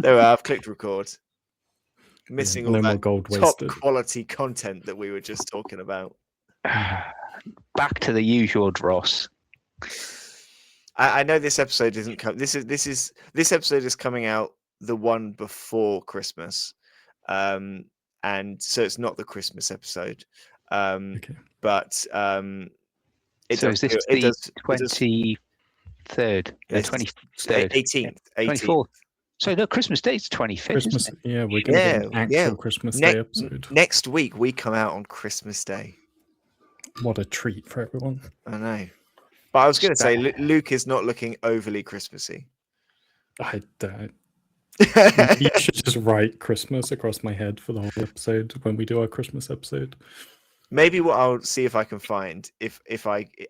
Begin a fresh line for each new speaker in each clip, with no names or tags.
There we are, I've clicked record. Missing all
no more
that
gold
top
wasted.
quality content that we were just talking about.
Back to the usual dross.
I know this episode isn't this episode is coming out the one before Christmas, and so it's not the Christmas episode.
Okay.
But it
So
does.
is this
It
the
does.
23rd?
It's
23rd?
18th.
24th. So no, Christmas Day's 25th.
Christmas,
Isn't it?
yeah, we're going to get an actual Christmas Day episode.
Next week we come out on Christmas Day.
What a treat for everyone.
I know. But I was going to say, Luke is not looking overly Christmassy.
I don't. You should just write Christmas across my head for the whole episode when we do our Christmas episode.
Maybe what I'll see if I can find,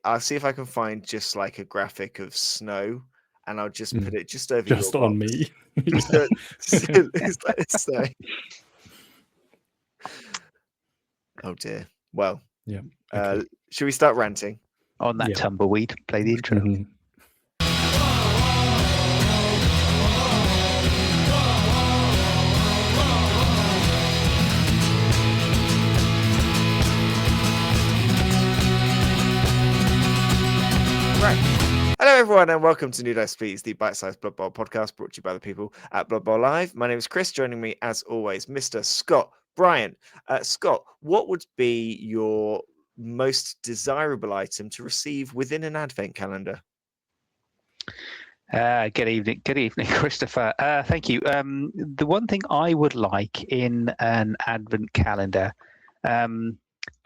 I'll see if I can find just like a graphic of snow, and I'll just put it just over
just
your
on
box.
me.
It's like snow. Oh dear. Well,
yeah. Okay.
Should we start ranting?
On that tumbleweed, play the intro.
Mhm.
Right. Hello, everyone, and welcome to New Dice Please, the bite-sized Blood Bowl podcast brought to you by the people at Blood Bowl Live. My name is Chris. Joining me, as always, Mr. Scott Bryant. Scott, what would be your most desirable item to receive within an advent calendar?
Good evening, Christopher. Thank you. The one thing I would like in an advent calendar, I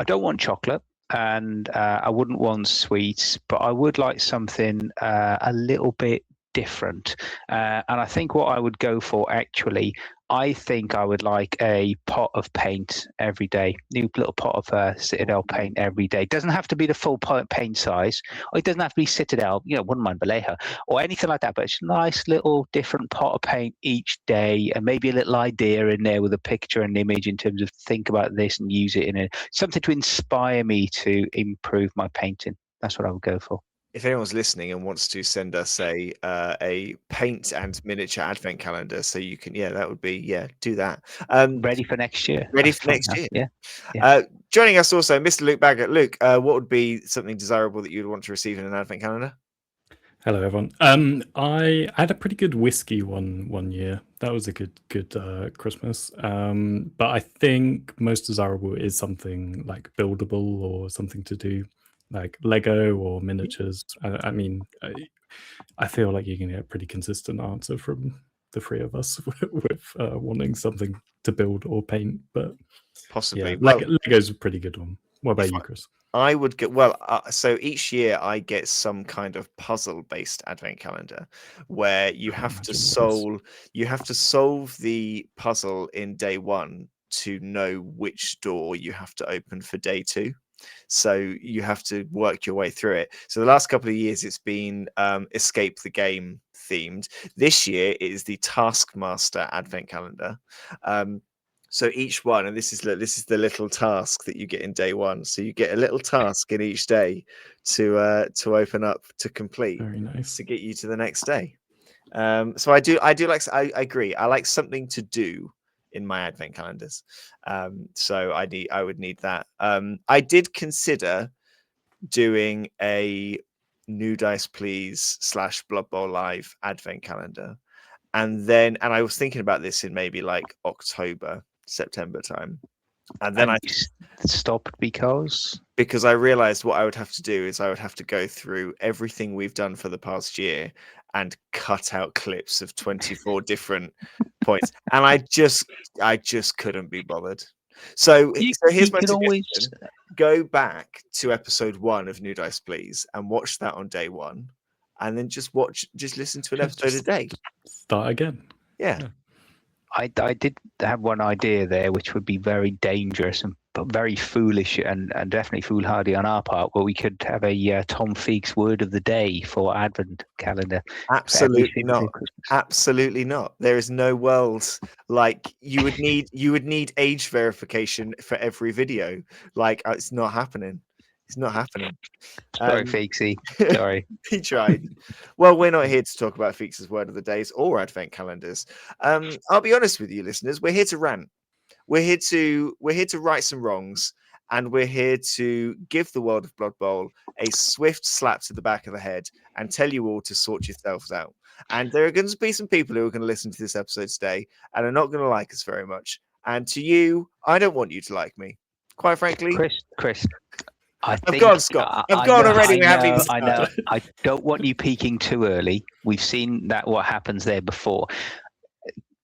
don't want chocolate. And I wouldn't want sweets, but I would like something a little bit different. And I think what I would go for, actually, I think I would like a pot of paint every day. New little pot of Citadel paint every day. It doesn't have to be the full paint size, or it doesn't have to be Citadel, wouldn't mind Vallejo or anything like that, but it's a nice little different pot of paint each day, and maybe a little idea in there with a picture and image in terms of think about this and use it in something to inspire me to improve my painting. That's what I would go for.
If anyone's listening and wants to send us a paint and miniature advent calendar, so you can, that would be, do that.
Ready for next year.
Ready for next year.
Yeah.
Joining us also, Mr. Luke Baggett. Luke, what would be something desirable that you'd want to receive in an advent calendar?
Hello, everyone. I had a pretty good whiskey one year. That was a good Christmas. But I think most desirable is something like buildable or something to do like Lego or miniatures. I mean, I feel like you can get a pretty consistent answer from the three of us with wanting something to build or paint. But
possibly,
Lego's a pretty good one. What about you, Chris?
I would get so each year I get some kind of puzzle-based advent calendar where you have to solve the puzzle in day one to know which door you have to open for day two. So you have to work your way through it. So the last couple of years it's been escape the game themed. This year it is the Taskmaster advent calendar. So each one, and this is the little task that you get in day one. So you get a little task in each day to open up to complete.
Very nice.
To get you to the next day. So I agree. I like something to do in my advent calendars. So I would need that. I did consider doing a New Dice Please / Blood Bowl Live advent calendar. And I was thinking about this in maybe like October, September time. And then I
stopped because
I realized what I would have to do is I would have to go through everything we've done for the past year and cut out clips of 24 different points. And I just couldn't be bothered. So here's my suggestion. Go back to episode 1 of New Dice Please and watch that on day 1. And then just listen to an episode a day.
Start again.
Yeah.
I did have one idea there, which would be very dangerous but very foolish and definitely foolhardy on our part, where we could have a Tom Feek's word of the day for Advent calendar.
Absolutely not. Absolutely not. There is no world like you would need age verification for every video. Like it's not happening. It's not happening.
Sorry, Feeksy. Sorry.
He tried. Well, we're not here to talk about Feeks' Word of the Days or Advent calendars. I'll be honest with you, listeners. We're here to rant. We're here to right some wrongs, and we're here to give the world of Blood Bowl a swift slap to the back of the head and tell you all to sort yourselves out. And there are going to be some people who are going to listen to this episode today and are not going to like us very much. And to you, I don't want you to like me. Quite frankly,
Chris, I've
gone, Scott. I've gone already.
I know. I don't want you peaking too early. We've seen that what happens there before.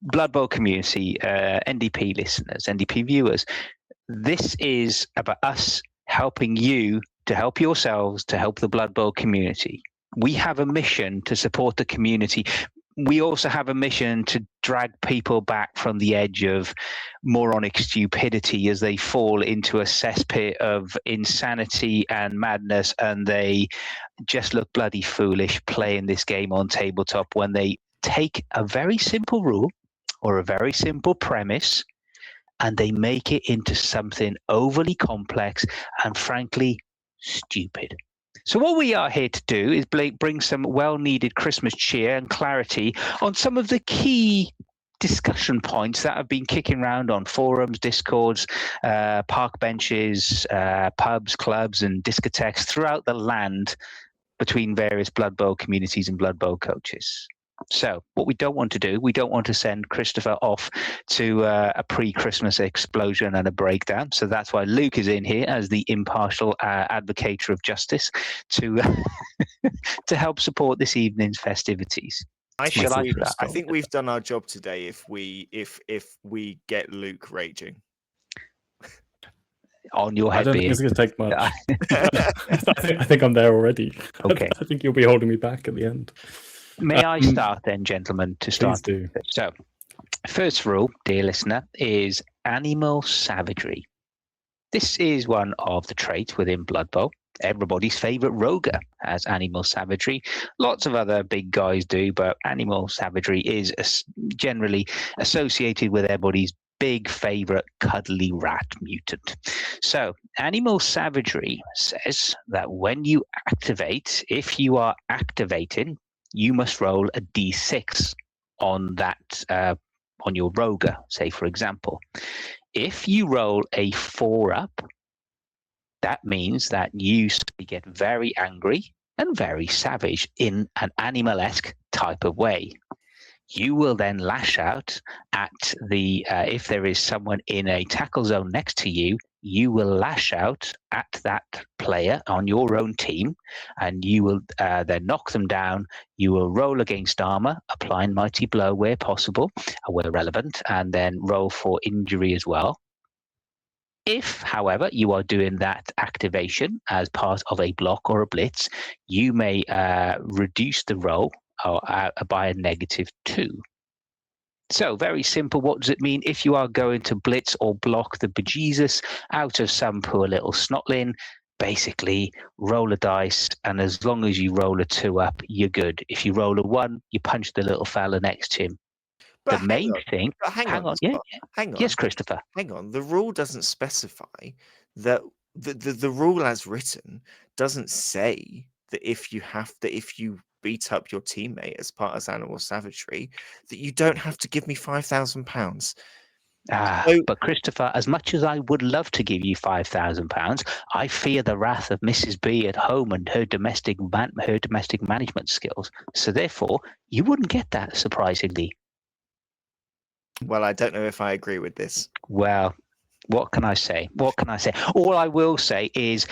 Blood Bowl community, NDP listeners, NDP viewers, this is about us helping you to help yourselves, to help the Blood Bowl community. We have a mission to support the community. We also have a mission to drag people back from the edge of moronic stupidity as they fall into a cesspit of insanity and madness, and they just look bloody foolish playing this game on tabletop when they take a very simple rule or a very simple premise and they make it into something overly complex and frankly stupid. So what we are here to do is bring some well-needed Christmas cheer and clarity on some of the key discussion points that have been kicking around on forums, discords, park benches, pubs, clubs, and discotheques throughout the land between various Blood Bowl communities and Blood Bowl coaches. So what we don't want to do, we don't want to send Christopher off to a pre-Christmas explosion and a breakdown. So that's why Luke is in here as the impartial advocator of justice to to help support this evening's festivities.
I think we've done our job today if we get Luke raging.
On your head.
I don't think it's going to take much. I think I'm there already.
Okay.
I think you'll be holding me back at the end.
May I start then, gentlemen, to start?
Please do.
So, first rule, dear listener, is animal savagery. This is one of the traits within Blood Bowl. Everybody's favorite roger has animal savagery. Lots of other big guys do, but animal savagery is generally associated with everybody's big favorite cuddly rat mutant. So animal savagery says that when you activate, if you are activating, you must roll a d6 on that, on your roger, say for example. If you roll a 4 up, that means that you get very angry and very savage in an animalesque type of way. You will then lash out at the, if there is someone in a tackle zone next to you, you will lash out at that player on your own team, and you will then knock them down. You will roll against armor, applying mighty blow where possible, where relevant, and then roll for injury as well. If, however, you are doing that activation as part of a block or a blitz, you may reduce the roll by a -2. So very simple. What does it mean? If you are going to blitz or block the bejesus out of some poor little snotling, basically roll a dice, and as long as you roll a 2 up, you're good. If you roll a 1, you punch the little fella next to him.
But
the main thing.
Hang on. Hang on.
Yes, Christopher.
Hang on. The rule doesn't specify that the rule as written doesn't say that if you beat up your teammate as part of animal savagery, that you don't have to give me £5,000.
But Christopher, as much as I would love to give you £5,000, I fear the wrath of Mrs. B at home and her domestic management skills. So therefore, you wouldn't get that, surprisingly.
Well, I don't know if I agree with this.
Well, what can I say? All I will say is,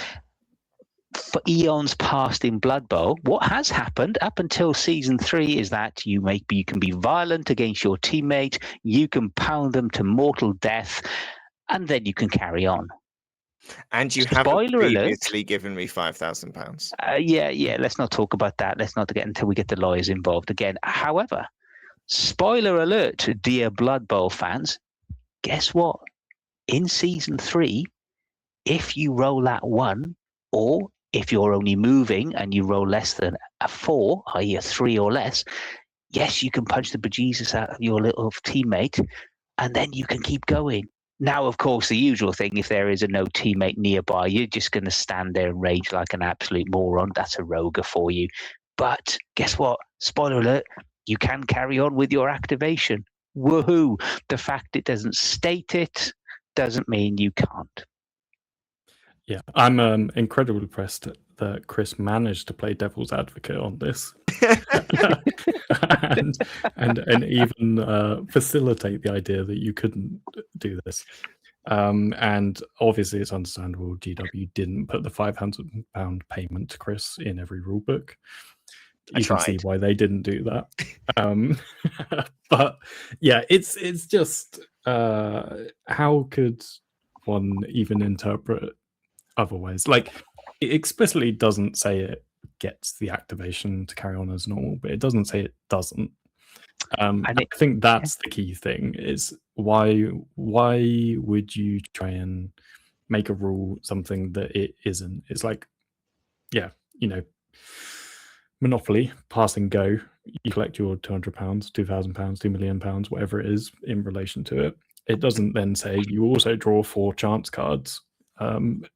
for eons past in Blood Bowl, what has happened up until season 3 is that you can be violent against your teammate, you can pound them to mortal death, and then you can carry on.
And you have previously given me £5,000.
Yeah. Let's not talk about that. Let's not get until we get the lawyers involved again. However, spoiler alert, dear Blood Bowl fans, guess what? In season 3, if you roll that 1, or if you're only moving and you roll less than a 4, i.e. a 3 or less, yes, you can punch the bejesus out of your little teammate, and then you can keep going. Now, of course, the usual thing, if there is a no teammate nearby, you're just going to stand there and rage like an absolute moron. That's a rogue for you. But guess what? Spoiler alert, you can carry on with your activation. Woohoo! The fact it doesn't state it doesn't mean you can't.
Yeah, I'm incredibly impressed that Chris managed to play devil's advocate on this, and even facilitate the idea that you couldn't do this. And obviously, it's understandable GW didn't put the £500 payment to Chris in every rulebook. You can see why they didn't do that. But yeah, it's just how could one even interpret otherwise? Like, it explicitly doesn't say it gets the activation to carry on as normal, but it doesn't say it doesn't. I think that's the key thing, is why would you try and make a rule something that it isn't? It's like, yeah, Monopoly, pass and go. You collect your £200, £2,000, £2 million, whatever it is in relation to it. It doesn't then say you also draw 4 chance cards. And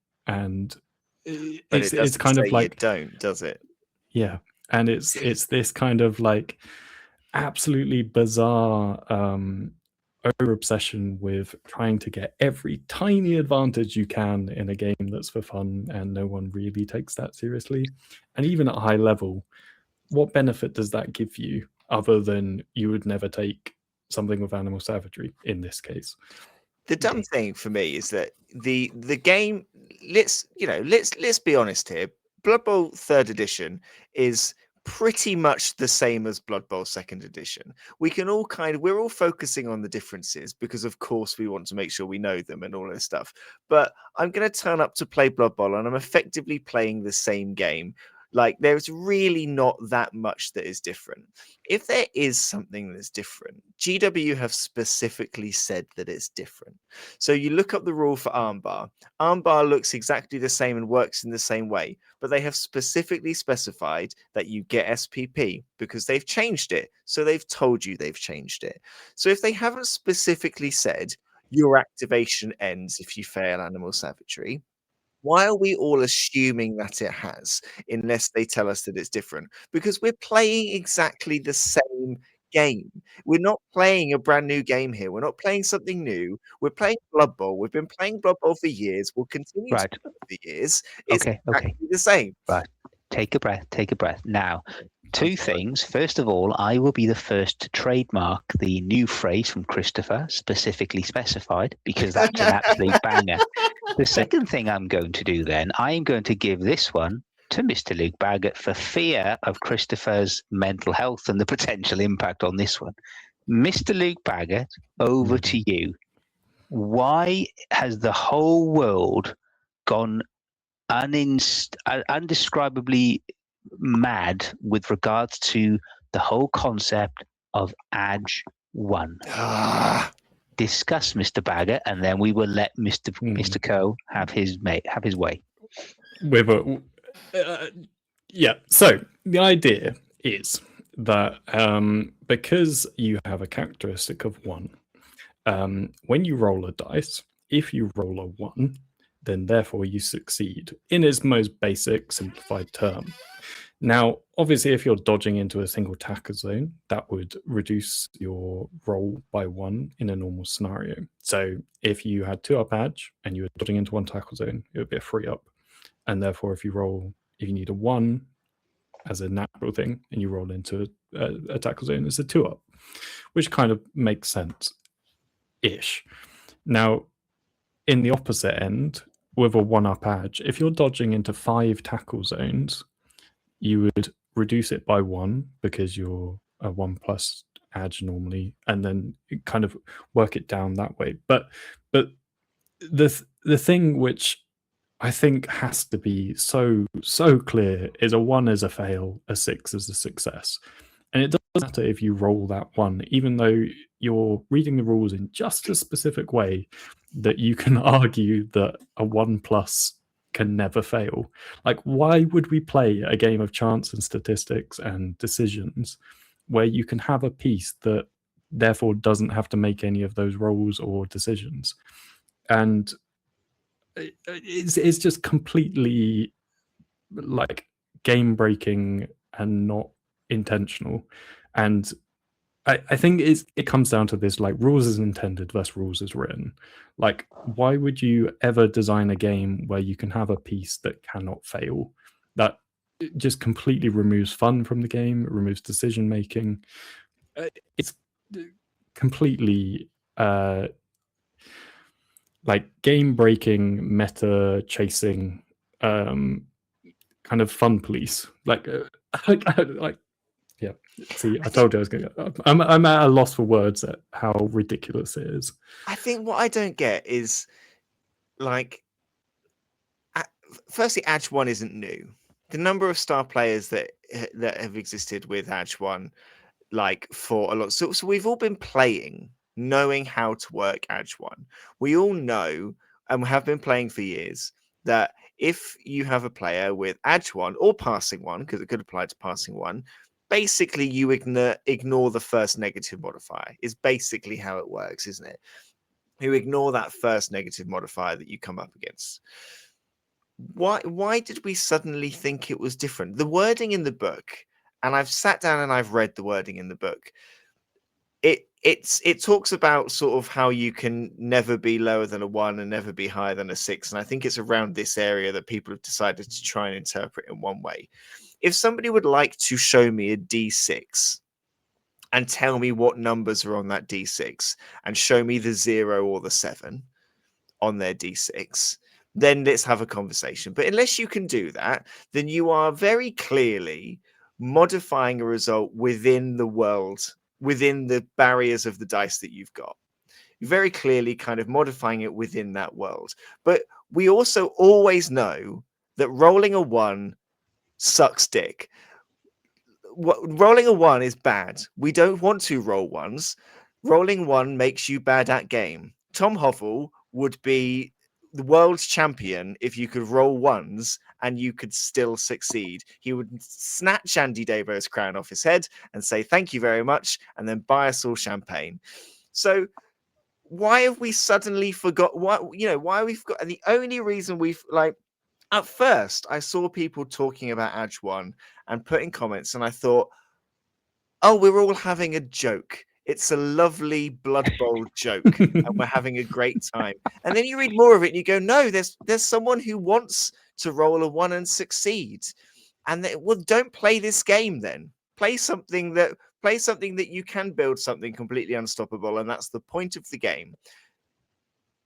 it's kind of like,
you don't, does it?
Yeah, and it's this kind of like absolutely bizarre over obsession with trying to get every tiny advantage you can in a game that's for fun, and no one really takes that seriously. And even at a high level, what benefit does that give you other than you would never take something with animal savagery in this case?
The dumb thing for me is that the game, let's be honest here, Blood Bowl 3rd edition is pretty much the same as Blood Bowl 2nd edition. We're all focusing on the differences because of course we want to make sure we know them and all this stuff. But I'm going to turn up to play Blood Bowl and I'm effectively playing the same game. Like, there's really not that much that is different. If there is something that's different, GW have specifically said that it's different. So you look up the rule for armbar. Armbar looks exactly the same and works in the same way, but they have specifically specified that you get SPP because they've changed it. So they've told you they've changed it. So if they haven't specifically said your activation ends if you fail animal savagery, why are we all assuming that it has, unless they tell us that it's different? Because we're playing exactly the same game. We're not playing a brand new game here. We're not playing something new. We're playing Blood Bowl. We've been playing Blood Bowl for years. We'll continue to play for years. It's exactly the same.
Right. Take a breath. Now, 2 things. First of all, I will be the first to trademark the new phrase from Christopher, specifically specified, because that's an absolute banger. The second thing I'm going to do then, I am going to give this one to Mr. Luke Baggett for fear of Christopher's mental health and the potential impact on this one. Mr. Luke Baggett, over to you. Why has the whole world gone undescribably mad with regards to the whole concept of Adge 1? Discuss, Mr. Baggett, and then we will let Mr. Coe have his way.
Yeah. So the idea is that because you have a characteristic of 1, when you roll a dice, if you roll a 1, then therefore you succeed in its most basic, simplified term. Now, obviously, if you're dodging into a single tackle zone, that would reduce your roll by 1 in a normal scenario. So if you had 2 up edge and you were dodging into 1 tackle zone, it would be a 3 up. And therefore, if you need a 1 as a natural thing and you roll into a tackle zone, it's a 2 up, which kind of makes sense-ish. Now, in the opposite end, with a 1 up edge, if you're dodging into 5 tackle zones, you would reduce it by 1 because you're a 1+ edge normally, and then kind of work it down that way. But the thing which I think has to be so clear is a 1 is a fail, a 6 is a success. And it doesn't matter if you roll that 1, even though you're reading the rules in just a specific way that you can argue that a 1+ can never fail. Like, why would we play a game of chance and statistics and decisions where you can have a piece that therefore doesn't have to make any of those rolls or decisions? and it's just completely like game breaking and not intentional. And I think it comes down to this, like, rules as intended versus rules as written. Like, why would you ever design a game where you can have a piece that cannot fail? That just completely removes fun from the game, it removes decision making. It's completely like game breaking, meta chasing, kind of fun police. Like, like, yeah. See, I told you I was going to. I'm at a loss for words at how ridiculous it is.
I think what I don't get is, like, firstly, Edge 1 isn't new. The number of star players that have existed with Edge 1, like, for a lot. So we've all been playing, knowing how to work Edge 1. We all know, and we have been playing for years, that if you have a player with Edge 1 or Passing 1, because it could apply to Passing 1, basically you ignore the first negative modifier, is basically how it works, isn't it? You ignore that first negative modifier that you come up against. Why did we suddenly think it was different? The wording in the book, and I've sat down and I've read the wording in the book, it talks about sort of how you can never be lower than a 1 and never be higher than a 6, and I think it's around this area that people have decided to try and interpret in one way. If somebody would like to show me a D6 and tell me what numbers are on that D6 and show me the 0 or the 7 on their D6, then let's have a conversation. But unless you can do that, then you are very clearly modifying a result within the world, within the barriers of the dice that you've got. You're very clearly kind of modifying it within that world. But we also always know that rolling a 1 sucks dick. Rolling a 1 is bad. We don't want to roll 1s. Rolling 1 makes you bad at game. Tom Hovell would be the world's champion if you could roll 1s and you could still succeed. He would snatch Andy Davo's crown off his head and say thank you very much, and then buy us all champagne. So why have we suddenly forgot? Why we've got? The only reason we've, like, at first I saw people talking about Edge 1 and putting comments, and I thought, oh, we're all having a joke. It's a lovely Blood Bowl joke, and we're having a great time. And then you read more of it, and you go, no, there's someone who wants to roll a 1 and succeed. And well, don't play this game then. Play something that you can build something completely unstoppable, and that's the point of the game.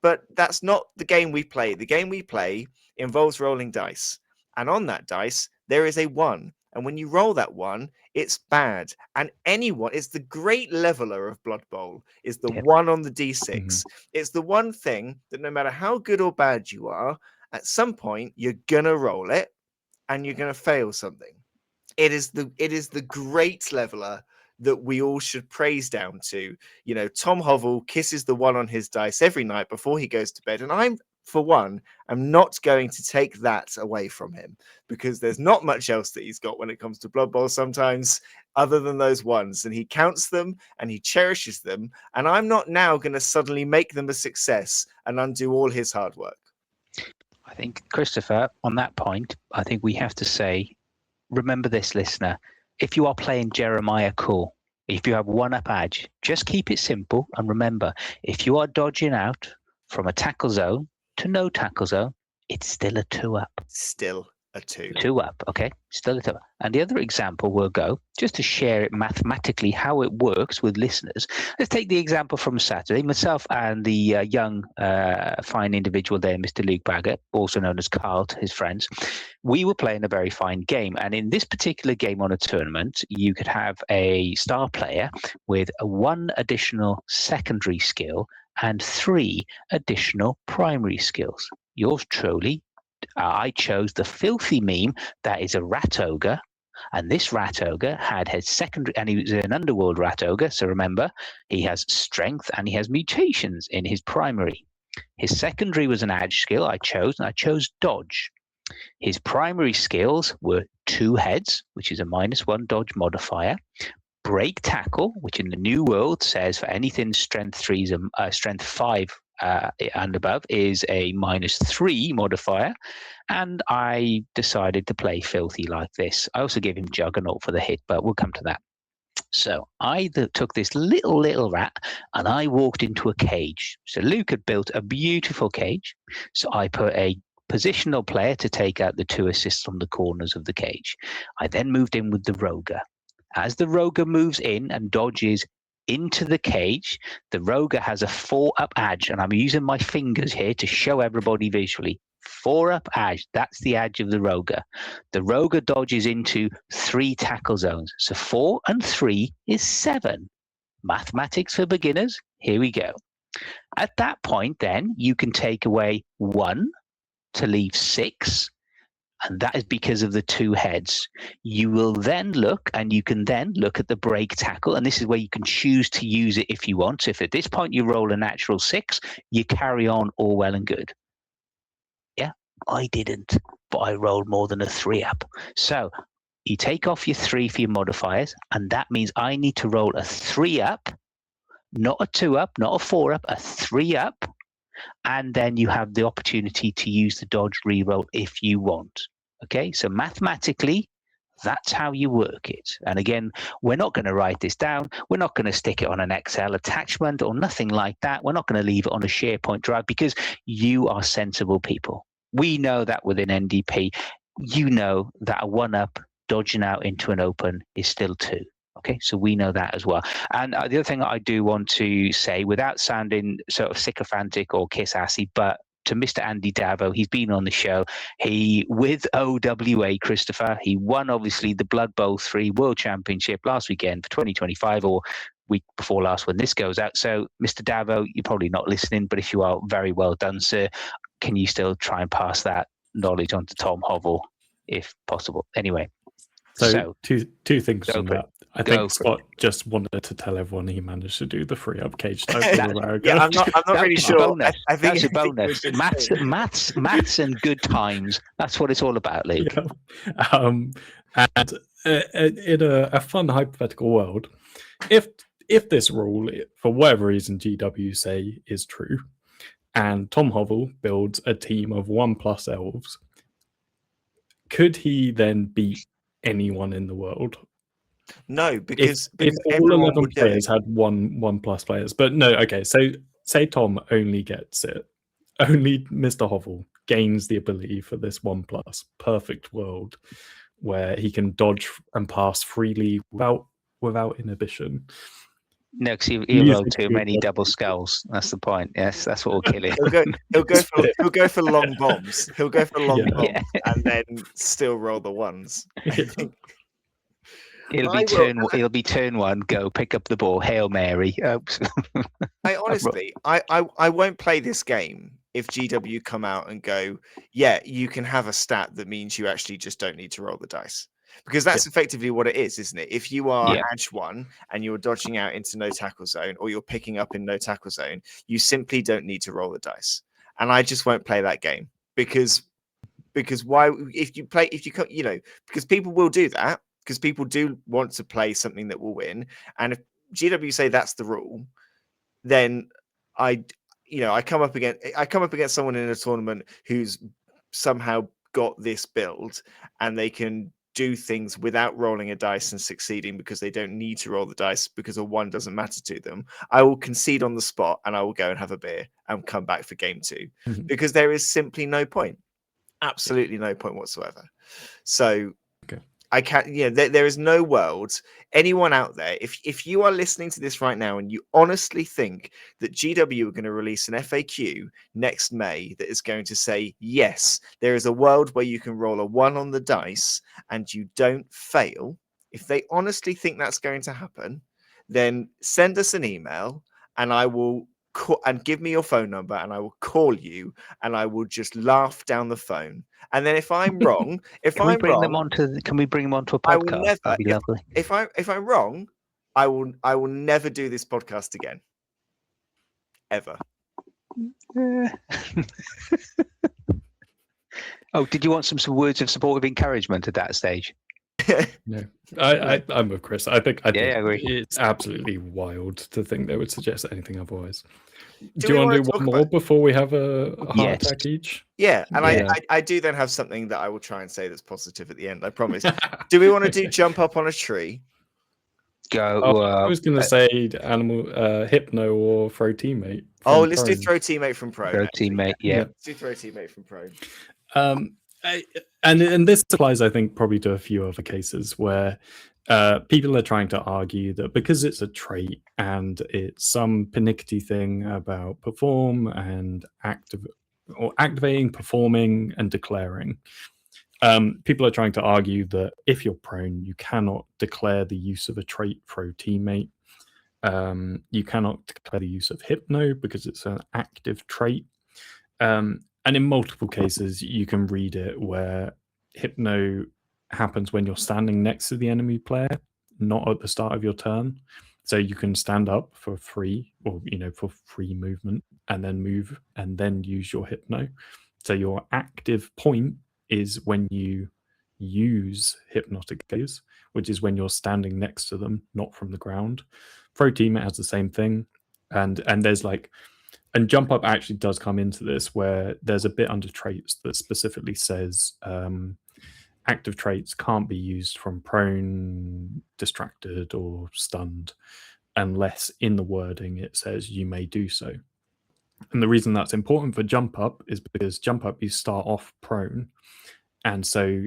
But that's not the game we play. The game we play involves rolling dice, and on that dice there is a 1. And when you roll that 1, it's bad. And it's the great leveler of Blood Bowl, is the 1 on the D6. Mm-hmm. It's the one thing that no matter how good or bad you are, at some point you're gonna roll it and you're gonna fail something. It is the great leveler that we all should praise down to. You know, Tom Hovell kisses the 1 on his dice every night before he goes to bed. And I'm not going to take that away from him, because there's not much else that he's got when it comes to Blood Bowl sometimes other than those 1s, and he counts them and he cherishes them, and I'm not now going to suddenly make them a success and undo all his hard work.
I think, Christopher, on that point, I think we have to say, remember this, listener, if you are playing Jeremiah Cool, if you have 1-up edge, just keep it simple, and remember, if you are dodging out from a tackle zone to no tackle zone, it's still a 2-up.
Still a 2.
2-up, okay? Still a 2-up. And the other example will go, just to share it mathematically, how it works with listeners. Let's take the example from Saturday. Myself and the young, fine individual there, Mr. Luke Baggett, also known as Carl to his friends, we were playing a very fine game. And in this particular game on a tournament, you could have a star player with 1 additional secondary skill and 3 additional primary skills. Yours truly, I chose the filthy meme that is a rat ogre, and this rat ogre had his secondary, and he was an underworld rat ogre, so remember, he has strength and he has mutations in his primary. His secondary was an edge skill I chose, and I chose dodge. His primary skills were 2 heads, which is a -1 dodge modifier, break tackle, which in the new world says for anything strength 3 is strength 5 and above is a -3 modifier. And I decided to play filthy like this. I also gave him Juggernaut for the hit, but we'll come to that. So I took this little rat and I walked into a cage. So Luke had built a beautiful cage. So I put a positional player to take out the 2 assists on the corners of the cage. I then moved in with the Roger. As the Roger moves in and dodges into the cage, the Roger has a 4-up edge, and I'm using my fingers here to show everybody visually. 4-up edge, that's the edge of the Roger. The Roger dodges into 3 tackle zones. So 4 and 3 is 7. Mathematics for beginners, here we go. At that point, then, you can take away 1 to leave 6, and that is because of the 2 heads. You will then look, and you can then look at the break tackle, and this is where you can choose to use it if you want. So if at this point you roll a natural 6, you carry on, all well and good. Yeah, I didn't, but I rolled more than a 3-up. So you take off your 3 for your modifiers, and that means I need to roll a 3-up, not a 2-up, not a 4-up, a 3-up. And then you have the opportunity to use the dodge reroll if you want. Okay, so mathematically, that's how you work it. And again, we're not going to write this down. We're not going to stick it on an Excel attachment or nothing like that. We're not going to leave it on a SharePoint drive because you are sensible people. We know that within NDP, you know that a 1-up dodging out into an open is still 2. Okay, so we know that as well. And the other thing that I do want to say, without sounding sort of sycophantic or kiss-assy, but to Mr. Andy Davo, he's been on the show. He, with OWA, Christopher, he won, obviously, the Bloodbowl 3 World Championship last weekend for 2025, or week before last when this goes out. So, Mr. Davo, you're probably not listening, but if you are, very well done, sir. Can you still try and pass that knowledge on to Tom Hovell, if possible? Anyway.
So two things from that. I think Scott just wanted to tell everyone he managed to do the 3-up cage type of America.
Yeah, I'm not really sure.
I think that's a bonus. Maths and good times. That's what it's all about, Luke.
Yeah. And in a fun hypothetical world, if this rule, for whatever reason GW say is true, and Tom Hovell builds a team of 1+ elves, could he then beat anyone in the world?
No, because
if all 11 players had 1+ players. But no, okay, so say Tom only gets it. Only Mr. Hovell gains the ability for this 1+. Perfect world where he can dodge and pass freely without inhibition.
No, because he rolled too many double skulls. That's the point. Yes, that's what will kill him.
He'll go for long bombs. He'll go for long bombs and then still roll the 1s. I think.
It'll be turn 1. Go pick up the ball. Hail Mary. Oops.
I won't play this game if GW come out and go, yeah, you can have a stat that means you actually just don't need to roll the dice. Because that's effectively what it is, isn't it? If you are edge 1 and you're dodging out into no tackle zone, or you're picking up in no tackle zone, you simply don't need to roll the dice. And I just won't play that game because why? Because people will do that, because people do want to play something that will win. And if GW say that's the rule, then I come up against someone in a tournament who's somehow got this build and they can do things without rolling a dice and succeeding because they don't need to roll the dice because a 1 doesn't matter to them. I will concede on the spot and I will go and have a beer and come back for game 2 because there is simply no point. Absolutely no point whatsoever. So I can't, there is no world, anyone out there, if you are listening to this right now and you honestly think that GW are going to release an FAQ next May that is going to say, yes, there is a world where you can roll a 1 on the dice and you don't fail, if they honestly think that's going to happen, then send us an email and I will and give me your phone number and I will call you and I will just laugh down the phone. And then if I'm wrong, can we bring them onto
a podcast? That'd be lovely.
If I'm wrong, I will never do this podcast again. Ever.
Oh, did you want some words of supportive encouragement at that stage?
No, I'm with Chris. I think
I agree.
it's absolutely wild to think they would suggest anything otherwise.
Do
Do
we
you want to
wanna
do
talk
one
about-
more before we have a heart
Yes.
attack each?
Yeah, and
Yeah.
I do then have something that I will try and say that's positive at the end. I promise. Do we want to do jump up on a tree?
Go.
I was going to say animal, hypno or throw teammate.
Oh,
from
let's do
prone.
throw teammate from prone.
Throw
actually.
teammate. Yeah.
Let's do throw teammate from prone.
And this applies, I think, probably to a few other cases where people are trying to argue that because it's a trait and it's some pernickety thing about perform and activating, performing, and declaring. People are trying to argue that if you're prone, you cannot declare the use of a trait throw teammate. You cannot declare the use of hypno because it's an active trait. And in multiple cases, you can read it where hypno happens when you're standing next to the enemy player, not at the start of your turn. So you can stand up for free, or for free movement, and then move, and then use your hypno. So your active point is when you use hypnotic gaze, which is when you're standing next to them, not from the ground. Throw teammate has the same thing, and there's and jump up actually does come into this, where there's a bit under traits that specifically says active traits can't be used from prone, distracted, or stunned unless in the wording it says you may do so. And the reason that's important for jump up is because jump up, you start off prone, and so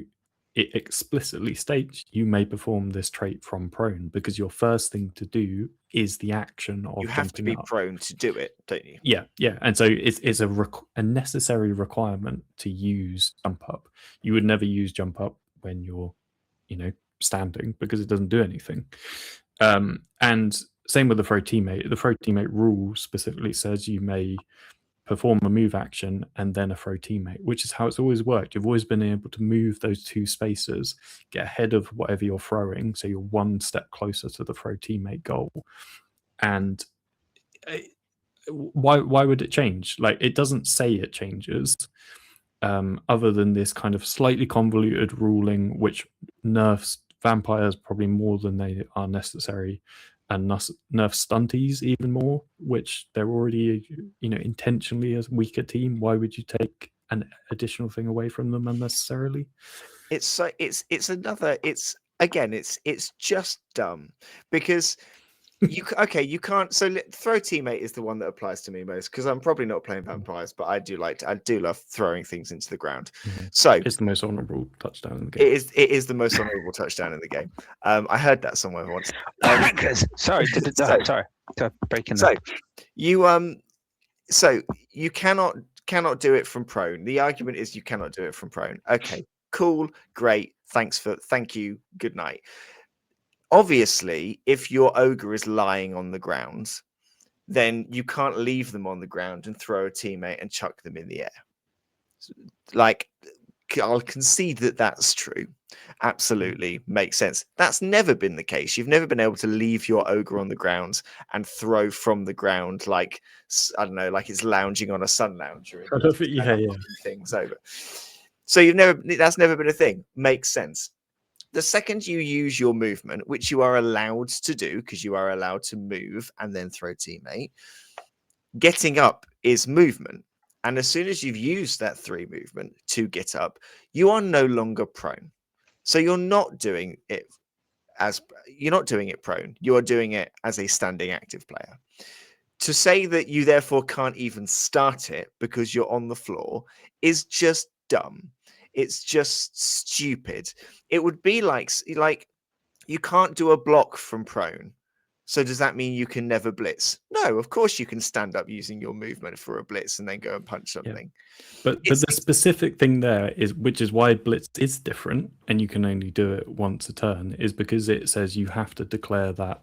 it explicitly states you may perform this trait from prone, because your first thing to do is the action of
You have to be
up.
prone to do it, don't you?
Yeah, and so it's a necessary requirement to use jump up. You would never use jump up when you're, standing, because it doesn't do anything. And same with the throw teammate. The throw teammate rule specifically says you may perform a move action and then a throw teammate, which is how it's always worked. You've always been able to move those two spaces, get ahead of whatever you're throwing, so you're one step closer to the throw teammate goal. And why would it change? Like, it doesn't say it changes, other than this kind of slightly convoluted ruling which nerfs vampires probably more than they are necessary, and nerf stunties even more, which they're already intentionally a weaker team. Why would you take an additional thing away from them unnecessarily?
It's just dumb, because you can't. So throw teammate is the one that applies to me most, because I'm probably not playing vampires, but I do love throwing things into the ground. So
it's the most honorable touchdown in the game.
It is the most honorable touchdown in the game. I heard that somewhere once.
Sorry, sorry to break in.
So you cannot do it from prone. The argument is you cannot do it from prone. Okay, cool, great. Thank you. Good night. Obviously, if your ogre is lying on the ground, then you can't leave them on the ground and throw a teammate and chuck them in the air. Like, I'll concede that that's true. Absolutely makes sense. That's never been the case. You've never been able to leave your ogre on the ground and throw from the ground, like, I don't know, like it's lounging on a sun lounger.
Yeah.
Things over. So that's never been a thing. Makes sense. The second you use your movement, which you are allowed to do, because you are allowed to move and then throw teammate, getting up is movement. And as soon as you've used that 3 movement to get up, you are no longer prone. So you're not doing it prone. You are doing it as a standing active player. To say that you therefore can't even start it because you're on the floor is just dumb. It's just stupid. It would be like you can't do a block from prone. So does that mean you can never blitz? No, of course you can stand up using your movement for a blitz and then go and punch something.
Yeah. But the specific thing there which is why blitz is different, and you can only do it once a turn, is because it says you have to declare that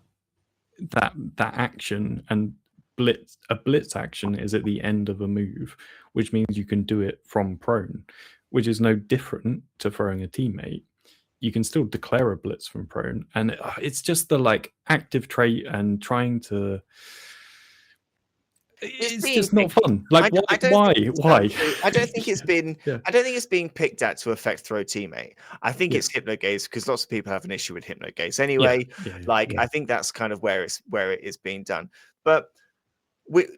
action, and a blitz action is at the end of a move, which means you can do it from prone, which is no different to throwing a teammate. You can still declare a blitz from prone, and it's just the active trait and trying to it's
being
just not
picked.
fun. Like,
I don't
why?
think it's
Why?
down to- I don't think it's been.
Yeah.
I don't think it's being picked at to affect throw teammate. I think
Yeah.
it's hypnogaze because lots of people have an issue with hypnogaze
Yeah.
anyway.
Yeah.
Like I think that's kind of where it is being done. But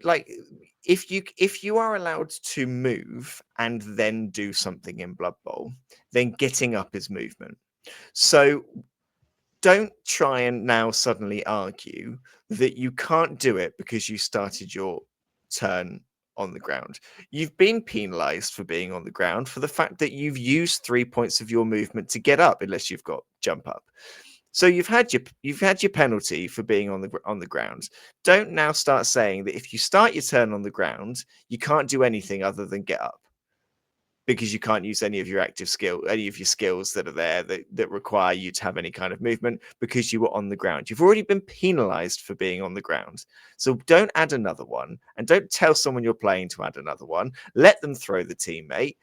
like if you are allowed to move and then do something in Blood Bowl, then getting up is movement. So don't try and now suddenly argue that you can't do it because you started your turn on the ground. You've been penalized for being on the ground for the fact that you've used 3 points of your movement to get up, unless you've got jump up. So you've had your penalty for being on the ground. Don't now start saying that if you start your turn on the ground, you can't do anything other than get up, because you can't use any of your skills that are there that require you to have any kind of movement because you were on the ground. You've already been penalized for being on the ground. So don't add another one, and don't tell someone you're playing to add another one. Let them throw the teammate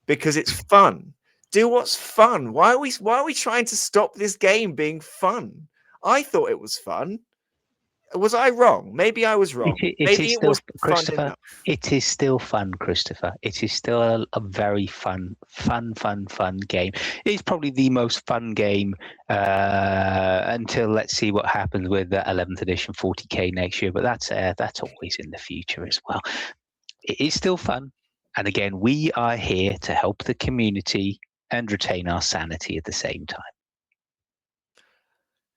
because it's fun. Do what's fun. Why are we trying to stop this game being fun? I thought it was fun. Was I wrong? Maybe I was wrong. Maybe it wasn't fun enough.
It is still fun, Christopher. It is still a very fun game. It's probably the most fun game until let's see what happens with the 11th edition 40k next year. But that's always in the future as well. It is still fun, and again, we are here to help the community and retain our sanity at the same time.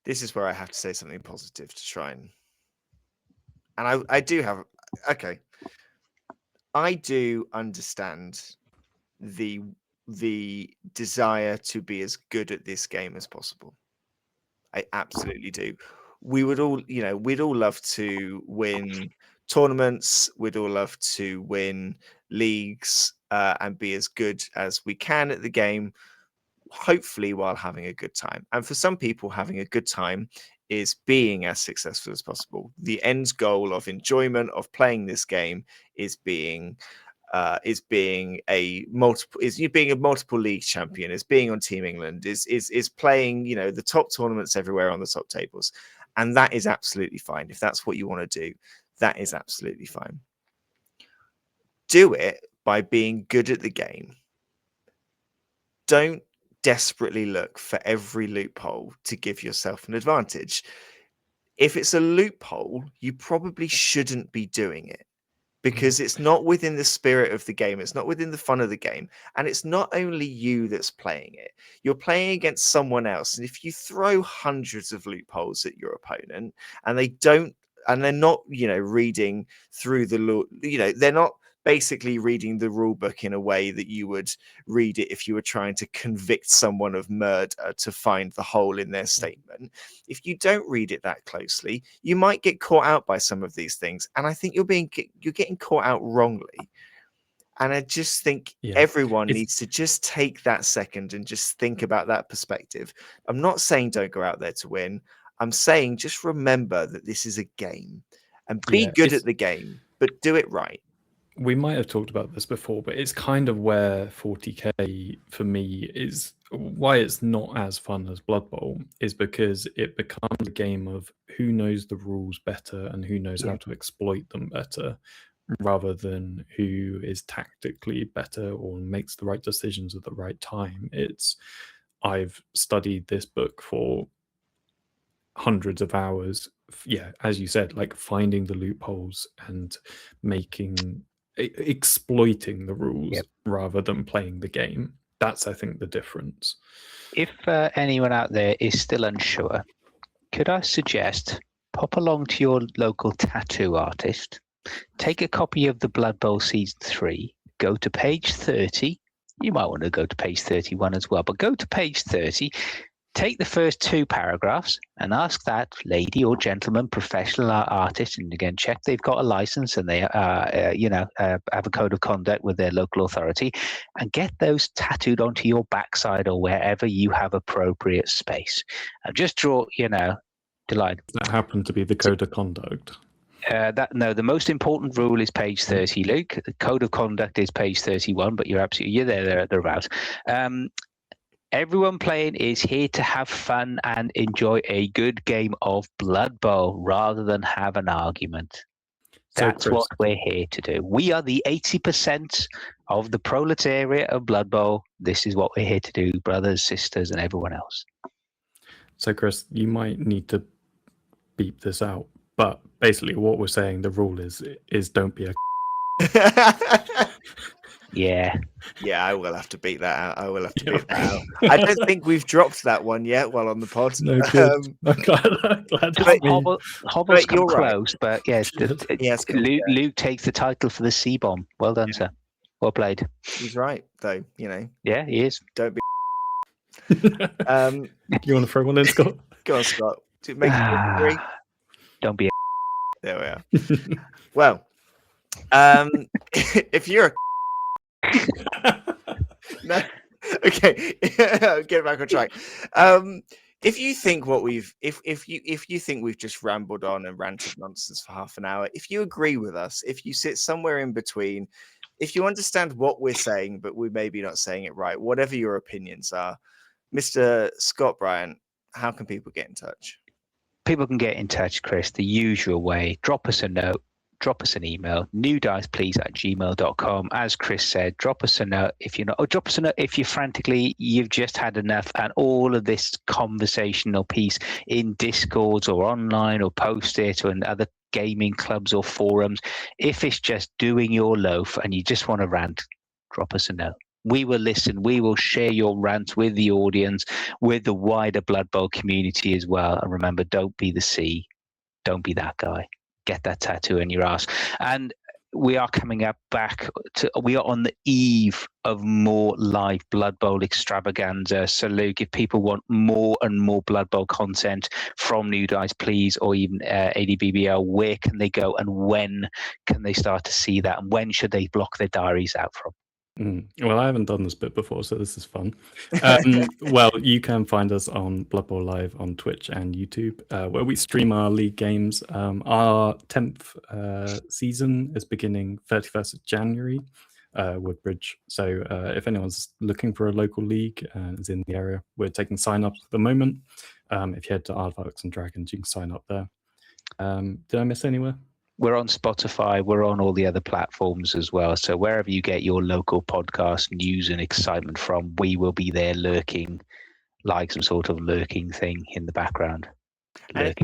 This is where I have to say something positive to try and I do have okay. I do understand the desire to be as good at this game as possible. I absolutely do. We would all, we'd all love to win tournaments. We'd all love to win leagues and be as good as we can at the game, hopefully while having a good time. And for some people, having a good time is being as successful as possible. The end goal of enjoyment of playing this game is being a multiple league champion, is being on Team England, is playing the top tournaments everywhere on the top tables, and that is absolutely fine. If that's what you want to do, that is absolutely fine. Do it by being good at the game. Don't desperately look for every loophole to give yourself an advantage. If it's a loophole, you probably shouldn't be doing it, because it's not within the spirit of the game. It's not within the fun of the game. And it's not only you that's playing it. You're playing against someone else. And if you throw hundreds of loopholes at your opponent and they're not, reading through the law, they're not basically reading the rule book in a way that you would read it if you were trying to convict someone of murder to find the hole in their statement. If you don't read it that closely, you might get caught out by some of these things, and I think you're getting caught out wrongly. And I just think everyone needs to just take that second and just think about that perspective. I'm not saying don't go out there to win. I'm saying just remember that this is a game, and be good at the game, but do it right.
We might have talked about this before, but it's kind of where 40k for me is why it's not as fun as Blood Bowl, is because it becomes a game of who knows the rules better and who knows how to exploit them better, rather than who is tactically better or makes the right decisions at the right time. I've studied this book for hundreds of hours, as you said, like finding the loopholes and exploiting the rules rather than playing the game. That's, I think, the difference.
If anyone out there is still unsure, could I suggest pop along to your local tattoo artist, take a copy of the Blood Bowl Season 3, go to page 30. You might want to go to page 31 as well, but go to page 30, take the first 2 paragraphs and ask that lady or gentleman, professional artist, and again, check they've got a license and they have a code of conduct with their local authority, and get those tattooed onto your backside or wherever you have appropriate space. And just draw, the line.
That happened to be the code of conduct.
The most important rule is page 30, Luke. The code of conduct is page 31, but you're there, thereabouts. Everyone playing is here to have fun and enjoy a good game of Blood Bowl rather than have an argument. That's what we're here to do. We are the 80% of the proletariat of Blood Bowl. This is what we're here to do, brothers, sisters, and everyone else.
So, Chris, you might need to beep this out, but basically, what we're saying, the rule is don't be a.
Yeah.
Yeah, I will have to beat that out. I will have to beat that out. I don't think we've dropped that one yet while on the pod.
No, good. I'm glad it's me.
Hobble's come
you're right.
close, but yes,
Yes,
Luke takes the title for the C-bomb. Well done, sir. Well played.
He's right, though. You know.
Yeah, he is.
Don't be.
You want to throw one in, Scott?
Go on, Scott. Make it 3.
Don't be.
There we are. Well, if you're a no, okay, get back on track. If you think if you think we've just rambled on and ranted nonsense for half an hour, if you agree with us, if you sit somewhere in between, if you understand what we're saying, but we're maybe not saying it right, whatever your opinions are, Mr. Scott Bryant, how can people get in touch?
People can get in touch, Chris, the usual way. Drop us a note. Drop us an email, newdiceplease@gmail.com. As Chris said, drop us a note if you're not, or drop us a note if you've just had enough, and all of this conversational piece in Discords or online, or post it, or in other gaming clubs or forums. If it's just doing your loaf and you just want to rant, drop us a note. We will listen. We will share your rants with the audience, with the wider Blood Bowl community as well. And remember, don't be the C. Don't be that guy. Get that tattoo in your ass. And we are coming up we are on the eve of more live Blood Bowl extravaganza. So Luke, if people want more and more Blood Bowl content from New Dice Please, or even ADBBL, where can they go and when can they start to see that? And when should they block their diaries out from?
Well, I haven't done this bit before, so this is fun. Well, you can find us on Blood Bowl Live on Twitch and YouTube, where we stream our league games. Our 10th season is beginning 31st of January, Woodbridge. So if anyone's looking for a local league and is in the area, we're taking sign-ups at the moment. If you head to Aardvarks and Dragons, you can sign up there. Did I miss anywhere?
We're on Spotify. We're on all the other platforms as well. So wherever you get your local podcast news and excitement from, we will be there lurking, like some sort of lurking thing in the background.
And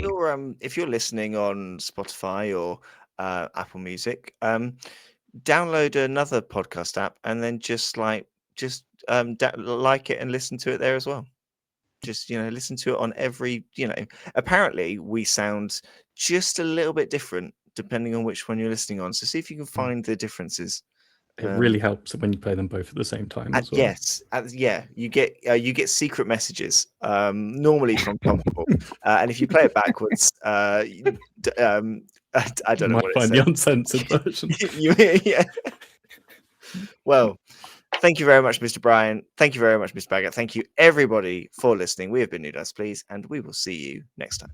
if you're listening on Spotify or Apple Music, download another podcast app and then just like it and listen to it there as well. Just listen to it on every. Apparently we sound just a little bit different depending on which one you're listening on. So see if you can find the differences.
It really helps when you play them both at the same time as well.
Yes, you get secret messages, normally from Comfortable, and if you play it backwards, I don't know what
find the uncensored version.
Yeah. Well, thank you very much, Mr. Bryan. Thank you very much, Mr. Baggett. Thank you, everybody, for listening. We have been New Dice Please, and we will see you next time.